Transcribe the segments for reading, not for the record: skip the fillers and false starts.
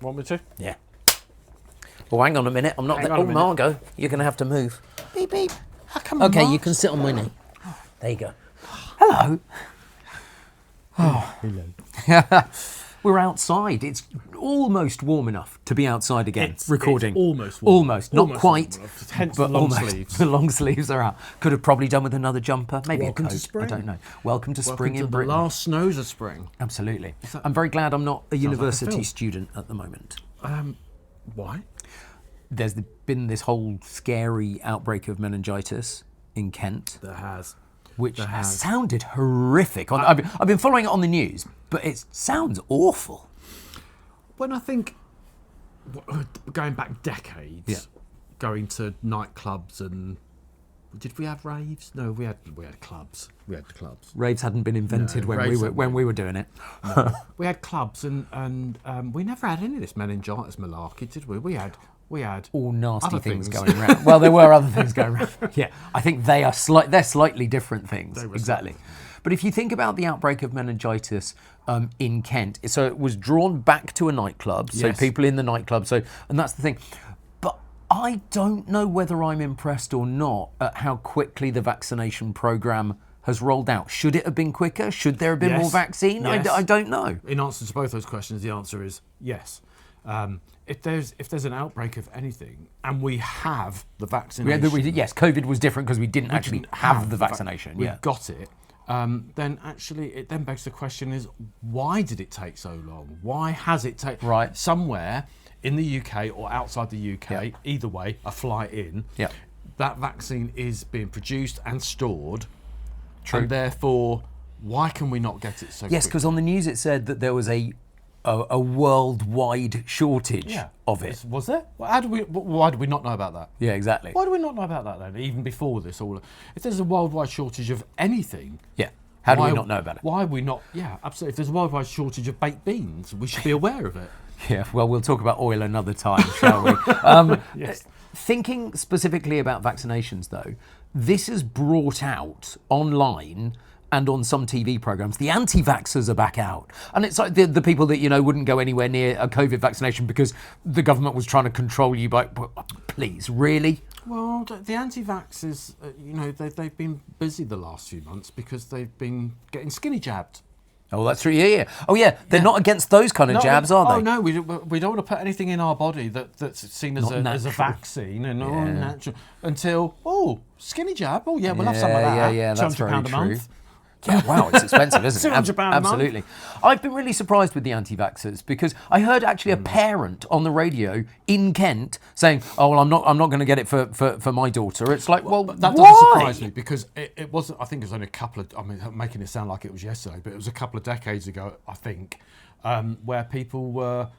Want me to? Yeah. Oh, hang on a minute. I'm not there. Oh, Margot, you're going to have to move. Beep, beep. How come Okay, you can sit on my knee. There you go. Hello. Oh. Hello. We're outside. It's almost warm enough to be outside again, recording. It's almost warm. Almost. Not Almost quite. warm enough, hence but the long almost. sleeves. The long sleeves are out. Could have probably done with another jumper. Maybe Welcome a coat. to spring. I don't know. Welcome to spring Welcome in to Britain. the last snows of spring. Absolutely. I'm very glad I'm not a university film. student at the moment. Why? There's been this whole scary outbreak of meningitis in Kent. There has. Which has sounded horrific. I've been following it on the news, but it sounds awful. When I think, going back decades, going to nightclubs and... Did we have raves? No, we had clubs. We had clubs. Raves hadn't been invented when we were doing it. No. We had clubs and we never had any of this meningitis malarkey, did we? We had all nasty things things. going around. Well, there were other things going around. Yeah, I think they're slightly different things. Exactly. But if you think about the outbreak of meningitis in Kent, so it was drawn back to a nightclub, so people in the nightclub, and that's the thing. But I don't know whether I'm impressed or not at how quickly the vaccination programme has rolled out. Should it have been quicker? Should there have been more vaccine? Yes. I don't know. In answer to both those questions, the answer is yes. If there's an outbreak of anything, and we have the vaccination, yes, COVID was different because we didn't actually have the vaccination. We've got it. Then actually, it then begs the question: is why did it take so long? Why has it taken somewhere in the UK or outside the UK? Either way, a flight in. That vaccine is being produced and stored. True. And therefore, why can we not get it so? Yes, because on the news it said that there was a worldwide shortage of it. Was there? Why do we not know about that? Yeah, exactly. Why do we not know about that then? Even before this, if there's a worldwide shortage of anything, how do we not know about it? Why are we not? Yeah, absolutely. If there's a worldwide shortage of baked beans, we should be aware of it. Yeah. Well, we'll talk about oil another time, shall we? Yes. Thinking specifically about vaccinations, though, this has brought out online and on some TV programs, the anti-vaxxers are back out. And it's like the people that, wouldn't go anywhere near a COVID vaccination because the government was trying to control you by, please, really? Well, the anti-vaxxers, they've been busy the last few months because they've been getting skinny jabbed. Oh, that's true. Yeah. Oh, yeah. They're not against those kind of jabs, are they? Oh, no. We don't want to put anything in our body that's seen as a vaccine and all natural until, skinny jab. Oh, yeah, we'll have some of that. Yeah, that's very £200 a true. month. Yeah, wow, it's expensive, isn't it? £200 a month. Absolutely. I've been really surprised with the anti-vaxxers because I heard actually a parent on the radio in Kent saying, "Oh, well, I'm not going to get it for my daughter." It's like, well, that why? doesn't surprise me because it wasn't. I think it was only a couple of. I mean, making it sound like it was yesterday, but it was a couple of decades ago, I think, where people were.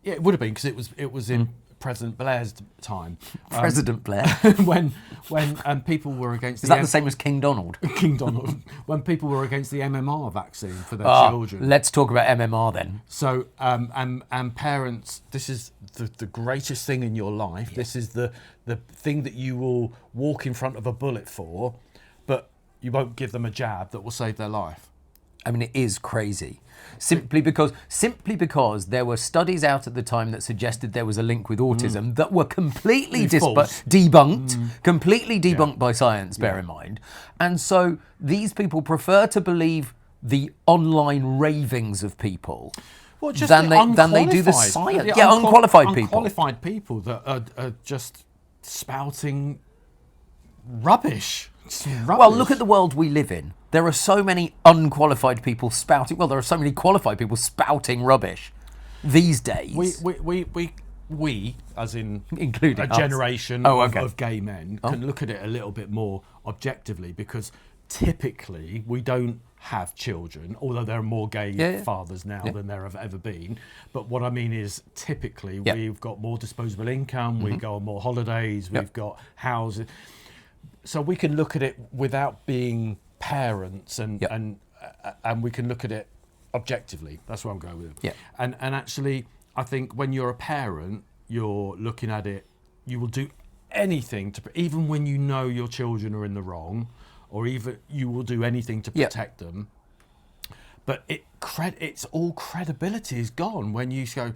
Yeah, it would have been because it was in President Blair's time. President Blair. when people were against. Is that the same as King Donald? King Donald. When people were against the MMR vaccine for their children. Let's talk about MMR then. So and parents, this is the greatest thing in your life. This is the thing that you will walk in front of a bullet for, but you won't give them a jab that will save their life. I mean, it is crazy. Simply because there were studies out at the time that suggested there was a link with autism that were completely debunked by science, bear in mind. And so these people prefer to believe the online ravings of people than they do the science. Unqualified people. Unqualified people that are just spouting rubbish. Well, look at the world we live in. There are so many unqualified people spouting. Well, there are so many qualified people spouting rubbish these days. We as in including a generation of gay men, can look at it a little bit more objectively because typically we don't have children, although there are more gay fathers now than there have ever been. But what I mean is typically we've got more disposable income, we go on more holidays, we've got houses. So we can look at it without being parents and we can look at it objectively. That's what I'm going with. Yeah. And actually, I think when you're a parent, you're looking at it, you will do anything to, even when you know your children are in the wrong, or even you will do anything to protect them. But it's all credibility is gone when you go,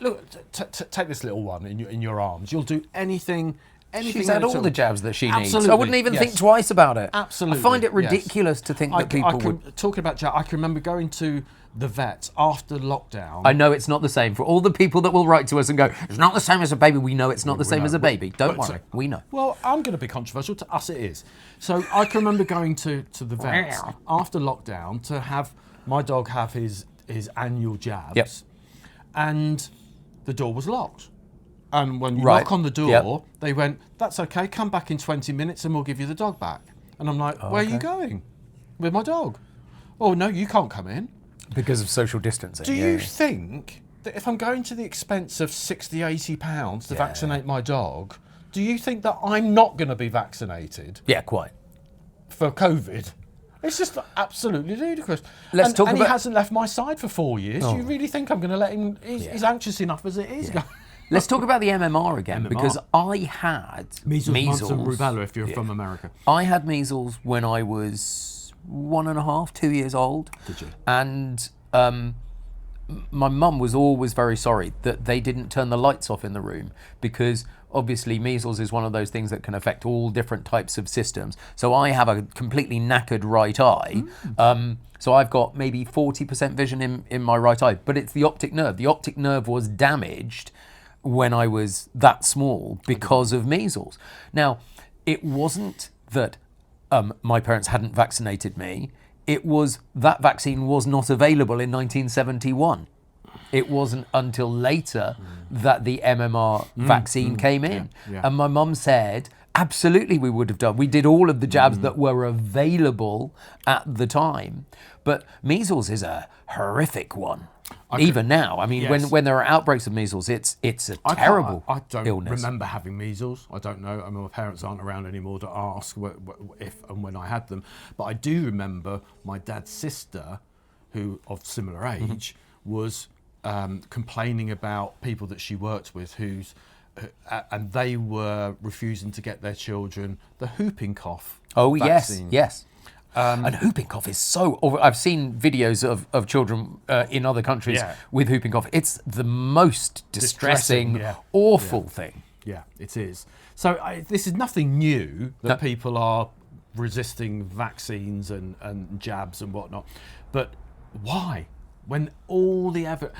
look, take this little one in your arms. You'll do anything. She's had all the jabs that she needs. Absolutely, I wouldn't even think twice about it. Absolutely. I find it ridiculous to think that people would... Talking about jabs, I can remember going to the vet after lockdown. I know it's not the same. For all the people that will write to us and go, it's not the same as a baby, we know it's not the same as a baby. Don't worry, we know. Well, I'm going to be controversial. To us, it is. So I can remember going to the vet after lockdown to have my dog have his annual jabs, and the door was locked. And when you knock on the door, they went, that's okay, come back in 20 minutes and we'll give you the dog back. And I'm like, where are you going? With my dog. Oh, no, you can't come in. Because of social distancing. Do you think that if I'm going to the expense of £60, £80 to vaccinate my dog, do you think that I'm not going to be vaccinated? Yeah, quite. For COVID? It's just absolutely ludicrous. Let's talk about... he hasn't left my side for 4 years. Do you really think I'm going to let him... He's anxious enough as it is. Yeah. Let's talk about the MMR again, because I had measles, mumps and rubella if you're from America. I had measles when I was 1.5, 2 years old. Did you? And my mum was always very sorry that they didn't turn the lights off in the room, because obviously measles is one of those things that can affect all different types of systems. So I have a completely knackered right eye. So I've got maybe 40% vision in my right eye, but it's the optic nerve. The optic nerve was damaged when I was that small because of measles. Now, it wasn't that my parents hadn't vaccinated me. It was that vaccine was not available in 1971. It wasn't until later that the MMR vaccine came in. And my mum said, absolutely we would have done. We did all of the jabs that were available at the time. But measles is a horrific one. Even now, I mean, when there are outbreaks of measles, it's a terrible I don't illness. remember having measles. I don't know. I mean, my parents aren't around anymore to ask if and when I had them. But I do remember my dad's sister, who of similar age, was complaining about people that she worked with and they were refusing to get their children the whooping cough vaccine. Yes. And whooping cough is so... I've seen videos of children in other countries with whooping cough. It's the most distressing, awful thing. Yeah, it is. So this is nothing new that people are resisting vaccines and jabs and whatnot. But why? When all the evidence...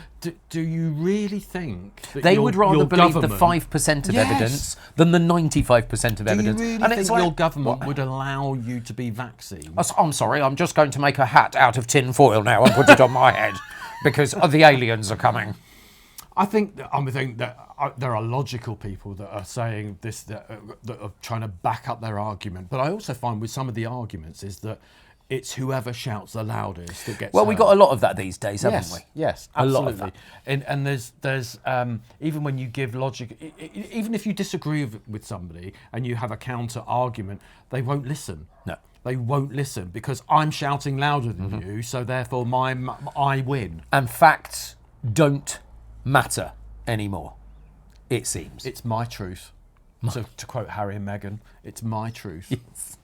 Do you really think that they would rather believe the 5% of Yes. evidence than the 95% of evidence? Do you really think your government would allow you to be vaccinated? I'm sorry, I'm just going to make a hat out of tin foil now and put it on my head because the aliens are coming. I think that there are logical people that are saying this, that are trying to back up their argument. But I also find with some of the arguments is that it's whoever shouts the loudest that gets. Well, we got a lot of that these days, haven't we? Yes, absolutely. A lot of that. And there's even when you give logic, even if you disagree with somebody and you have a counter argument, they won't listen. No, they won't listen because I'm shouting louder than you, so therefore I win. And facts don't matter anymore. It seems it's my truth. So to quote Harry and Meghan, it's my truth. Yes.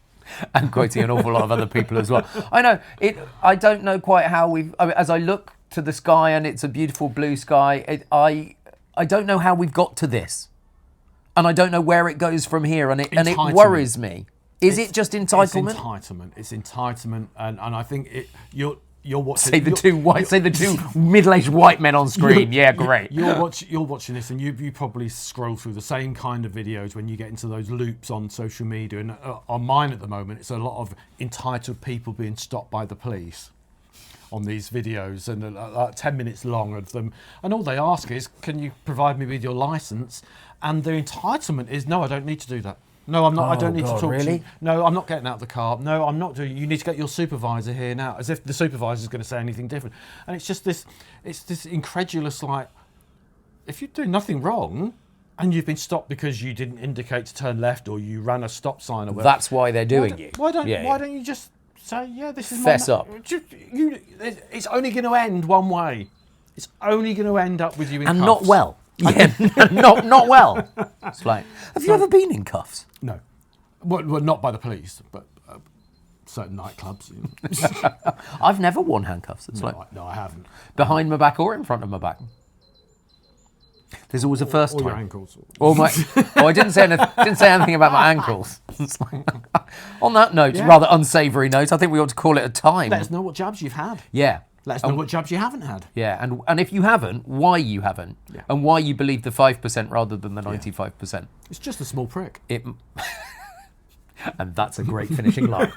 And quoting an awful lot of other people as well. I know it. I don't know quite how as I look to the sky and it's a beautiful blue sky. I don't know how we've got to this, and I don't know where it goes from here. And it worries me. Is it just entitlement? It's entitlement, and I think you're watching. Say the two middle-aged white men on screen. Yeah, great. You're watching this, and you probably scroll through the same kind of videos when you get into those loops on social media. And on mine at the moment, it's a lot of entitled people being stopped by the police on these videos, and 10 minutes long of them. And all they ask is, "Can you provide me with your license?" And their entitlement is, "No, I don't need to do that. No, I'm not. I don't need to talk to you. No, I'm not getting out of the car. No, I'm not doing. You need to get your supervisor here now," as if the supervisor is going to say anything different. And it's just this. It's this incredulous, like, if you're doing nothing wrong, and you've been stopped because you didn't indicate to turn left or you ran a stop sign or whatever. That's why they're doing it. Why don't you just say, "Yeah, this is fess up"? It's only going to end one way. It's only going to end up with you in cuffs. Not well. Yeah, not well. It's like, have you ever been in cuffs? No. Well, not by the police, but certain nightclubs. I've never worn handcuffs. No, I haven't. Behind my back or in front of my back? There's always a first or time. Your ankles. I didn't say anything about my ankles. On that note, rather unsavoury note, I think we ought to call it a time. Let us know what jabs you've had. Yeah. Let us know what jabs you haven't had. Yeah, and if you haven't, why you haven't, and why you believe the 5% rather than the 95%. It's just a small prick. And that's a great finishing line.